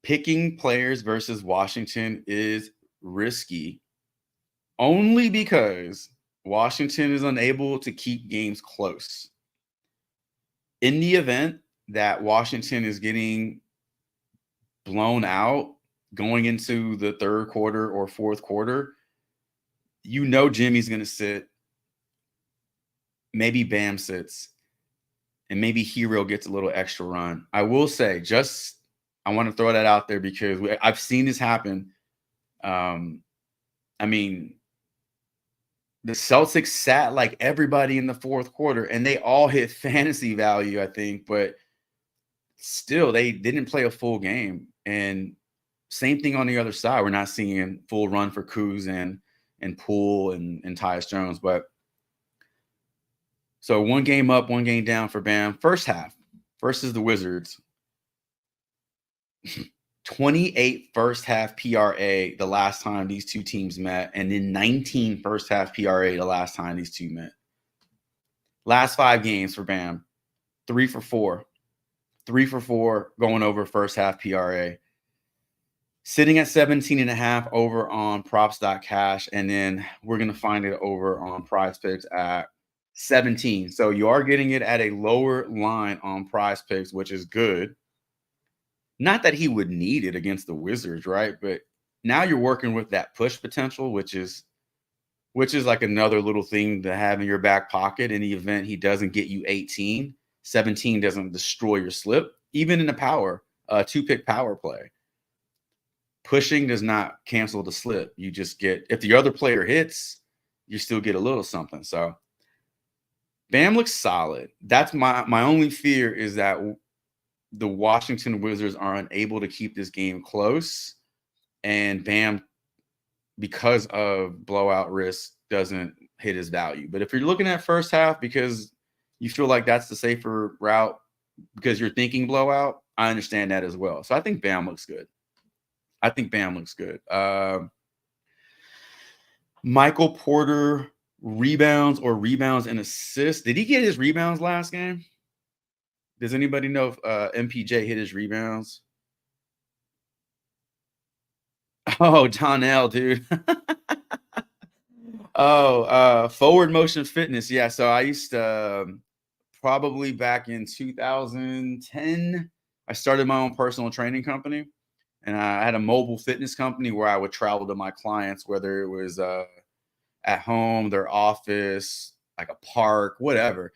picking players versus Washington is risky only because Washington is unable to keep games close. In the event that Washington is getting blown out going into the third quarter or fourth quarter, you know Jimmy's going to sit. Maybe Bam sits. And maybe Hero gets a little extra run. I will say, I want to throw that out there because I've seen this happen. I mean, the Celtics sat like everybody in the fourth quarter, and they all hit fantasy value, I think. But still, they didn't play a full game. And same thing on the other side. We're not seeing full run for Kuz and Poole and Tyus Jones. But so one game up, one game down for Bam. First half versus the Wizards. 28 first half PRA the last time these two teams met, and then 19 first half PRA the last time these two met. Last 5 games for Bam, 3 for 4. 3 for 4 going over first half PRA. Sitting at 17.5 over on props.cash, and then we're going to find it over on PrizePicks at 17. So you are getting it at a lower line on PrizePicks, which is good. Not that he would need it against the Wizards, right? But now you're working with that push potential, which is like another little thing to have in your back pocket in the event he doesn't get you 18. 17 doesn't destroy your slip, even in a power, 2-pick power play. Pushing does not cancel the slip. You just get, if the other player hits, you still get a little something. So Bam looks solid. That's my only fear is that the Washington Wizards are unable to keep this game close, and Bam, because of blowout risk, doesn't hit his value. But if you're looking at first half because you feel like that's the safer route because you're thinking blowout, I understand that as well. So I think Bam looks good. Michael Porter rebounds and assists. Did he get his rebounds last game? Does anybody know if MPJ hit his rebounds? Oh, Donnell, dude. Forward Motion Fitness. Yeah, so I used to probably back in 2010, I started my own personal training company. And I had a mobile fitness company where I would travel to my clients, whether it was at home, their office, like a park, whatever.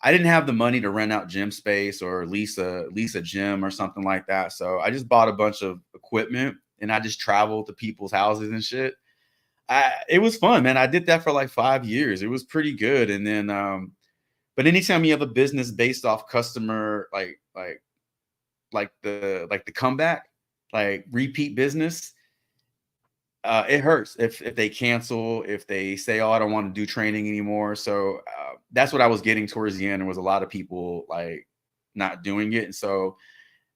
I didn't have the money to rent out gym space or lease a gym or something like that. So I just bought a bunch of equipment and I just traveled to people's houses and shit. It was fun, man. I did that for like 5 years. It was pretty good. And then, but anytime you have a business based off customer, like the comeback, like repeat business, it hurts if they cancel, if they say, "Oh, I don't want to do training anymore." So that's what I was getting towards the end. There was a lot of people like not doing it, and so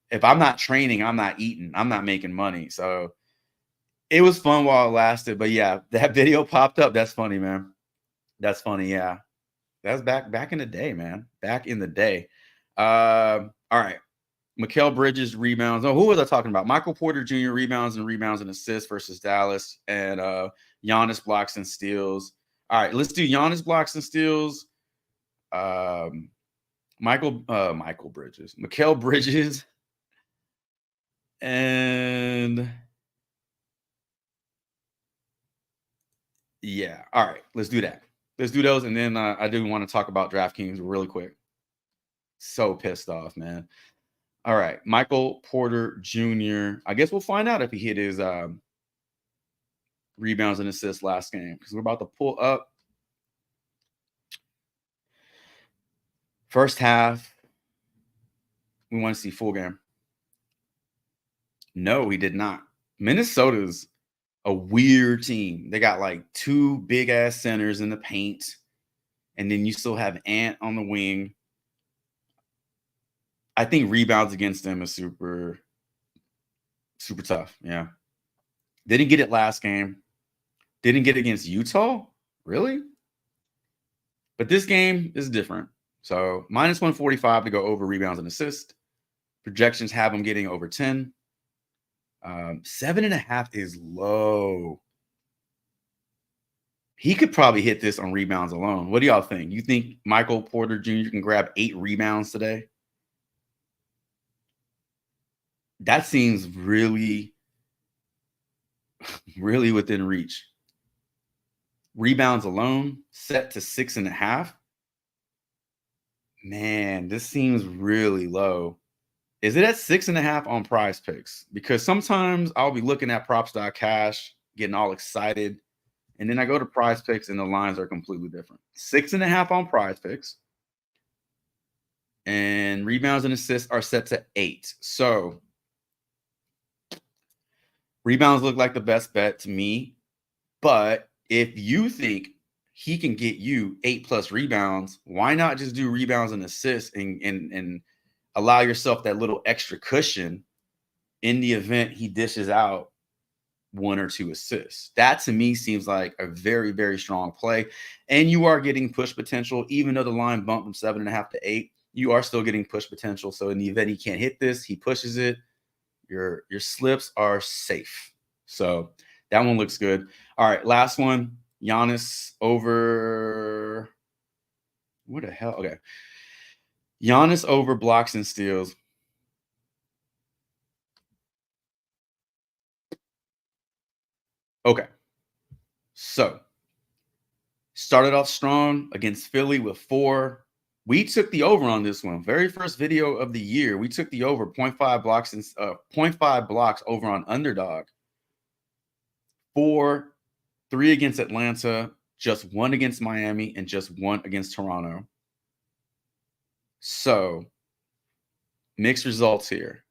if I'm not training, I'm not eating, I'm not making money. So it was fun while it lasted. But yeah, that video popped up. That's funny, man. That's funny. Yeah, that's back in the day, man. Back in the day. All right. Mikal Bridges rebounds. Oh, who was I talking about? Michael Porter Jr. rebounds and assists versus Dallas, and Giannis blocks and steals. All right, let's do Giannis blocks and steals. Michael Bridges, Mikal Bridges, and yeah. All right, let's do that. Let's do those, and then I do want to talk about DraftKings really quick. So pissed off, man. All right, Michael Porter Jr. I guess we'll find out if he hit his rebounds and assists last game, because we're about to pull up first half. We want to see full game. No, he did not. Minnesota's a weird team. They got like 2 big ass centers in the paint, and then you still have Ant on the wing. I think rebounds against them is super, super tough. Yeah. Didn't get it last game. Didn't get it against Utah. Really? But this game is different. So minus 145 to go over rebounds and assists. Projections have them getting over 10. 7.5 is low. He could probably hit this on rebounds alone. What do y'all think? You think Michael Porter Jr. can grab 8 rebounds today? That seems really, really within reach. Rebounds alone set to 6.5. Man, this seems really low. Is it at 6.5 on Prize Picks? Because sometimes I'll be looking at props.cash, getting all excited, and then I go to Prize Picks and the lines are completely different. 6.5 on Prize Picks, and rebounds and assists are set to 8. So rebounds look like the best bet to me. But if you think he can get you 8+ rebounds, why not just do rebounds and assists and allow yourself that little extra cushion in the event he dishes out 1 or 2 assists? That to me seems like a very, very strong play. And you are getting push potential, even though the line bumped from 7.5 to 8. You are still getting push potential. So in the event he can't hit this, he pushes it. Your slips are safe. So that one looks good. All right, last one. Giannis over. What the hell? Okay. Giannis over blocks and steals. Okay. So started off strong against Philly with 4. We took the over on this one. Very first video of the year. We took the over 0.5 blocks and 0.5 blocks over on Underdog. 4, 3 against Atlanta, just 1 against Miami, and just 1 against Toronto. So mixed results here.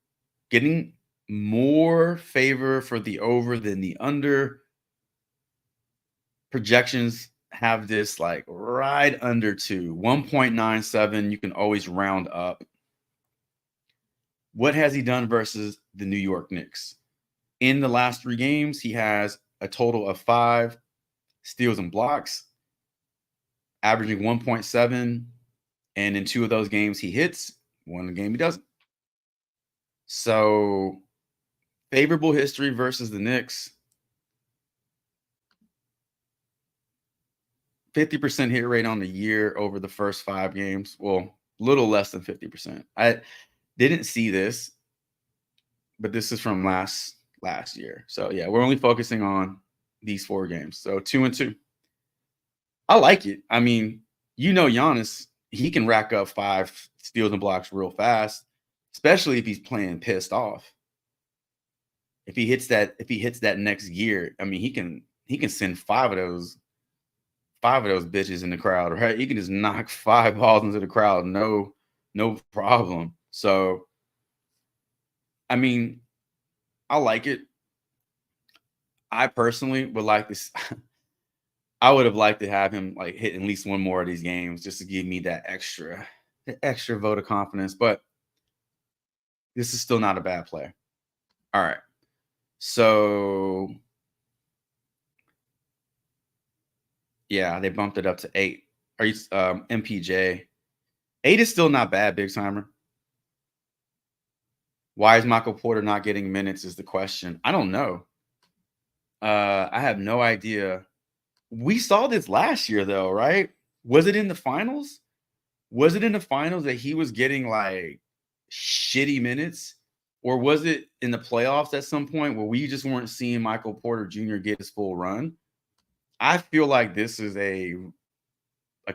Getting more favor for the over than the under. Projections have this like right under 2, 1.97. You can always round up. What has he done versus the New York Knicks? In the last 3 games, he has a total of 5 steals and blocks, averaging 1.7. And in 2 of those games, he hits. 1 game he doesn't. So favorable history versus the Knicks. 50% hit rate on the year over the first 5 games. Well, a little less than 50%. I didn't see this, but this is from last year. So yeah, we're only focusing on these 4 games. So 2-2. I like it. I mean, Giannis, he can rack up 5 steals and blocks real fast, especially if he's playing pissed off. if he hits that next gear, I mean, he can send five of those bitches in the crowd, right? He can just knock 5 balls into the crowd, no problem. So, I mean, I like it. I personally would like this. I would have liked to have him like hit at least one more of these games just to give me that extra vote of confidence. But this is still not a bad play. All right. So yeah, they bumped it up to 8. Are you MPJ? 8 is still not bad, Big Timer. Why is Michael Porter not getting minutes is the question. I don't know. I have no idea. We saw this last year though, right? Was it in the finals? Was it in the finals that he was getting like shitty minutes? Or was it in the playoffs at some point where we just weren't seeing Michael Porter Jr. get his full run? I feel like this is a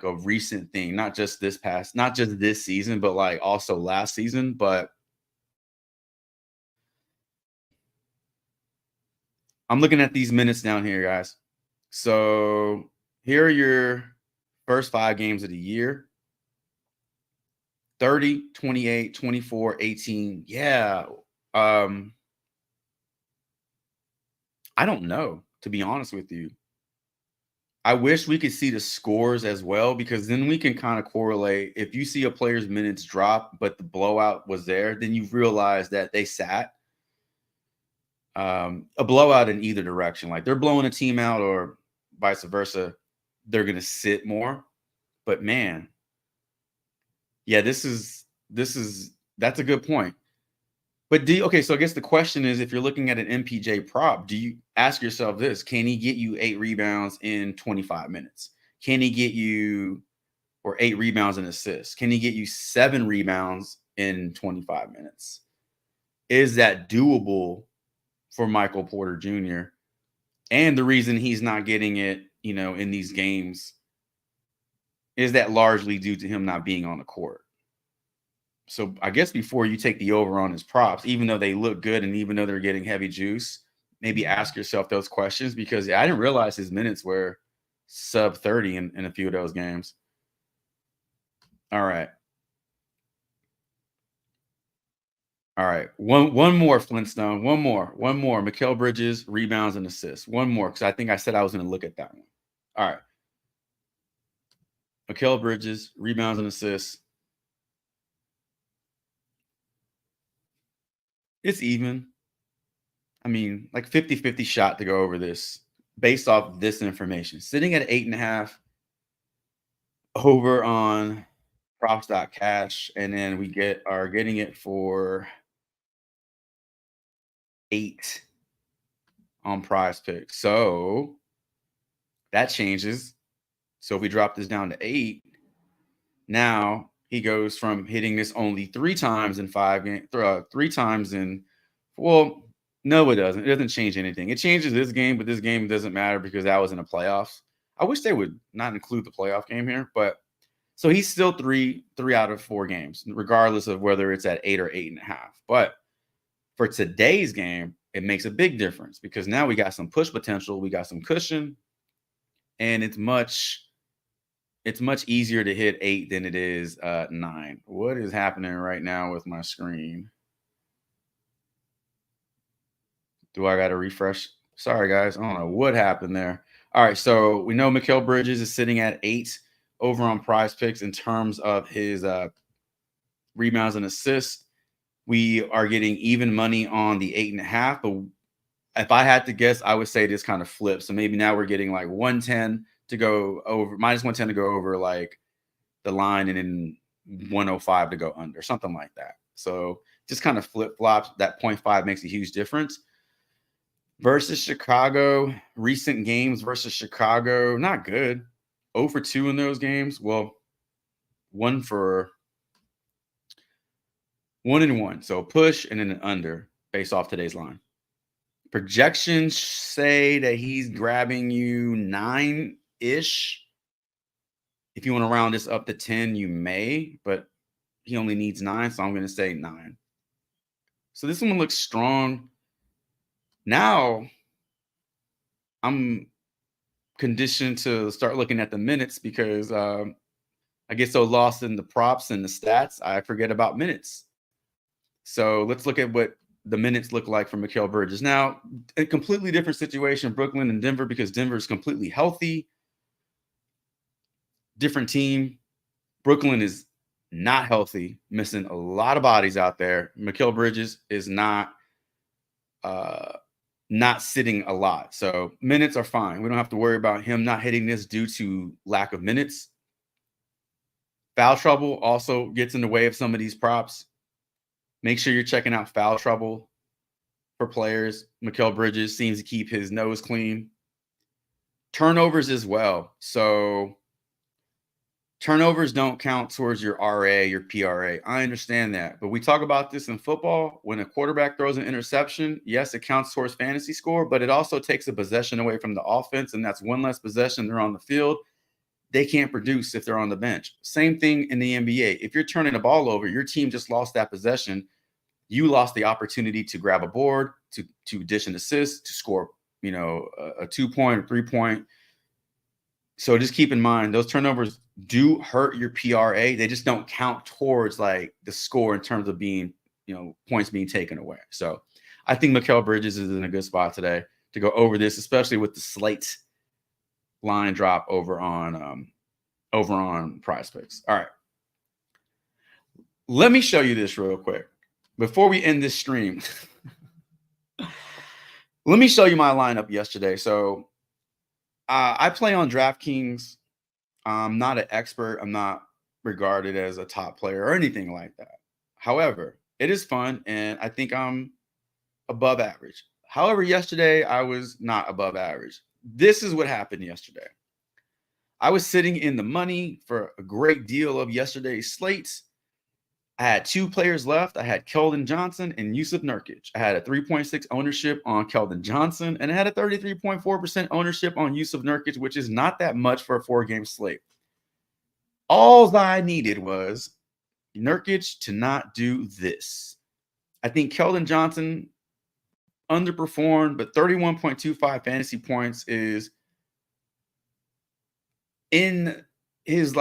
recent thing, not just this season, but like also last season. But I'm looking at these minutes down here, guys. So here are your first 5 games of the year. 30, 28, 24, 18. Yeah. I don't know, to be honest with you. I wish we could see the scores as well, because then we can kind of correlate. If you see a player's minutes drop, but the blowout was there, then you realize that they sat. A blowout in either direction, like they're blowing a team out or vice versa, they're going to sit more. But man, yeah, that's a good point. But so I guess the question is, if you're looking at an MPJ prop, do you ask yourself this: can he get you 8 rebounds in 25 minutes? Can he get you, or 8 rebounds and assists? Can he get you 7 rebounds in 25 minutes? Is that doable for Michael Porter Jr.? And the reason he's not getting it, in these games, is that largely due to him not being on the court. So I guess before you take the over on his props, even though they look good and even though they're getting heavy juice, maybe ask yourself those questions, because I didn't realize his minutes were sub 30 in a few of those games. All right. All right. One more, Flintstone. One more. Mikal Bridges, rebounds and assists. One more, because I think I said I was going to look at that one. All right. Mikal Bridges, rebounds and assists. It's even. I mean, like 50-50 shot to go over this based off this information. Sitting at 8.5 over on props.cash, and then we are getting it for 8 on Prize Picks. So that changes. So if we drop this down to 8, now he goes from hitting this only 3 times in 5 games, 3 times in, well, no, it doesn't. It doesn't change anything. It changes this game, but this game doesn't matter because that was in the playoffs. I wish they would not include the playoff game here, but so he's still 3 out of 4 games, regardless of whether it's at 8 or 8.5. But for today's game, it makes a big difference because now we got some push potential, we got some cushion, and it's much easier to hit 8 than it is 9. What is happening right now with my screen? Do I got to refresh? Sorry, guys. I don't know what happened there. All right. So we know Mikal Bridges is sitting at 8 over on Prize Picks in terms of his rebounds and assists. We are getting even money on the 8.5. But if I had to guess, I would say this kind of flips. So maybe now we're getting like 110 to go over, minus 110 to go over like the line, and then 105 to go under, something like that. So just kind of flip flops. That 0.5 makes a huge difference. Versus Chicago, recent games versus Chicago, not good. 0 for 2 in those games. Well, 1 for 1 and 1. So push and then an under based off today's line. Projections say that he's grabbing you 9-ish. If you want to round this up to 10, you may, but he only needs 9, so I'm going to say 9. So this one looks strong. Now I'm conditioned to start looking at the minutes because I get so lost in the props and the stats, I forget about minutes. So let's look at what the minutes look like for Mikal Bridges. Now, a completely different situation, Brooklyn and Denver, because Denver is completely healthy. Different team. Brooklyn is not healthy, missing a lot of bodies out there. Mikal Bridges is not sitting a lot. So minutes are fine. We don't have to worry about him not hitting this due to lack of minutes. Foul trouble also gets in the way of some of these props. Make sure you're checking out foul trouble for players. Mikal Bridges seems to keep his nose clean. Turnovers as well. So turnovers don't count towards your RA, your PRA. I understand that. But we talk about this in football. When a quarterback throws an interception, yes, it counts towards fantasy score, but it also takes a possession away from the offense, and that's one less possession they're on the field. They can't produce if they're on the bench. Same thing in the NBA. If you're turning the ball over, your team just lost that possession. You lost the opportunity to grab a board, to dish an assist, to score, a 2-point or 3-point. So just keep in mind, those turnovers do hurt your PRA. They just don't count towards like the score in terms of being, points being taken away. So I think Mikal Bridges is in a good spot today to go over this, especially with the slate line drop over on Prize Picks. All right. Let me show you this real quick before we end this stream. Let me show you my lineup yesterday. So I play on DraftKings. I'm not an expert. I'm not regarded as a top player or anything like that. However, it is fun, and I think I'm above average. However, yesterday I was not above average. This is what happened yesterday. I was sitting in the money for a great deal of yesterday's slates. I had 2 players left. I had Keldon Johnson and Jusuf Nurkic. I had a 3.6 ownership on Keldon Johnson, and I had a 33.4% ownership on Jusuf Nurkic, which is not that much for a 4-game slate. All I needed was Nurkic to not do this. I think Keldon Johnson underperformed, but 31.25 fantasy points is in his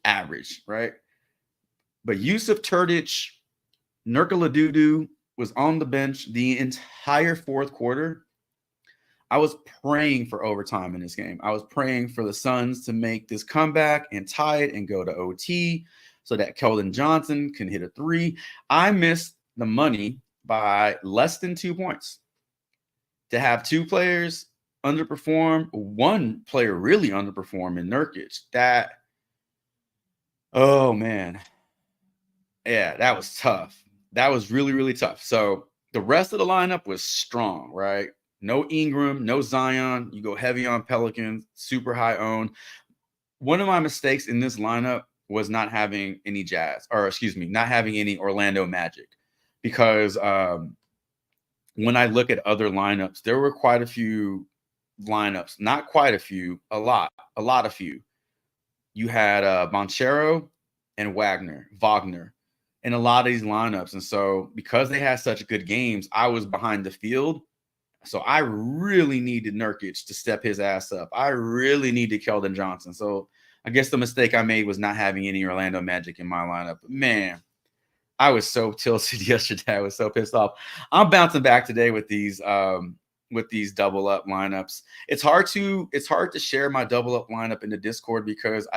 average, right? But Jusuf Nurkic, Nurkic Dudu was on the bench the entire fourth quarter. I was praying for overtime in this game. I was praying for the Suns to make this comeback and tie it and go to OT so that Keldon Johnson can hit a 3. I missed the money by less than 2 points. To have 2 players underperform, 1 player really underperform in Nurkic, oh man. Yeah, that was tough. That was really, really tough. So the rest of the lineup was strong, right? No Ingram, no Zion. You go heavy on Pelicans, super high owned. One of my mistakes in this lineup was not having any not having any Orlando Magic, because when I look at other lineups, there were quite a few lineups, not quite a few, a lot of few. You had Banchero and Wagner in a lot of these lineups. And so because they had such good games, I was behind the field. So I really needed Nurkic to step his ass up. I really needed Keldon Johnson. So I guess the mistake I made was not having any Orlando Magic in my lineup. But man, I was so tilted yesterday. I was so pissed off. I'm bouncing back today with these double up lineups. It's hard to share my double up lineup in the Discord because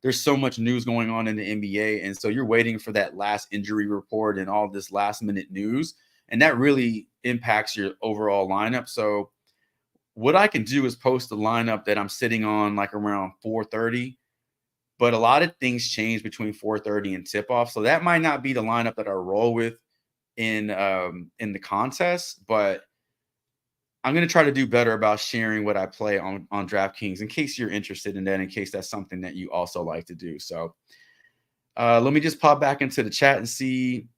there's so much news going on in the NBA. And so you're waiting for that last injury report and all this last minute news. And that really impacts your overall lineup. So what I can do is post the lineup that I'm sitting on like around 4:30. But a lot of things change between 4:30 and tip off. So that might not be the lineup that I roll with in the contest. But I'm going to try to do better about sharing what I play on DraftKings in case you're interested in that, in case that's something that you also like to do. So let me just pop back into the chat and see.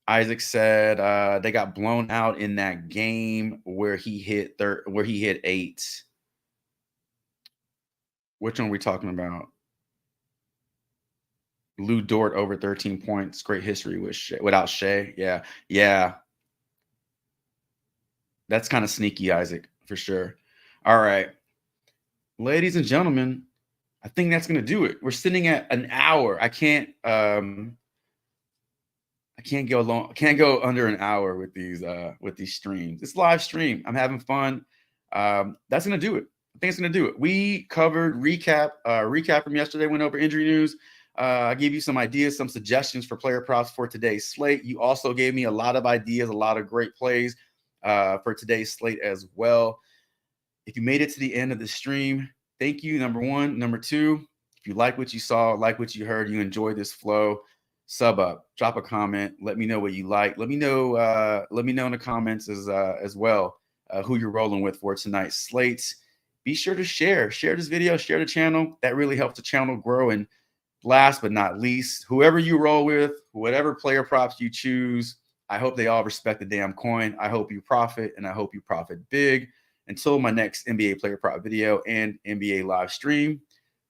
Isaac said they got blown out in that game where he hit 8. Which one are we talking about? Lou Dort over 13 points. Great history without Shea. Yeah. That's kind of sneaky, Isaac, for sure. All right. Ladies and gentlemen, I think that's going to do it. We're sitting at an hour. I can't go long. Can't go under an hour with these streams. It's live stream. I'm having fun. That's going to do it. I think it's going to do it. We covered recap from yesterday, went over injury news. I gave you some ideas, some suggestions for player props for today's slate. You also gave me a lot of ideas, a lot of great plays for today's slate as well. If you made it to the end of the stream, thank you, number one. Number two, if you like what you saw, like what you heard, you enjoyed this flow, sub up, drop a comment, let me know what you like. Let me know in the comments as well who you're rolling with for tonight's slates. Be sure to share this video, share the channel. That really helps the channel grow. And last but not least, whoever you roll with, whatever player props you choose, I hope they all respect the damn coin. I hope you profit, and I hope you profit big. Until my next NBA player prop video and NBA live stream,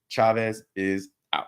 Chavez is out.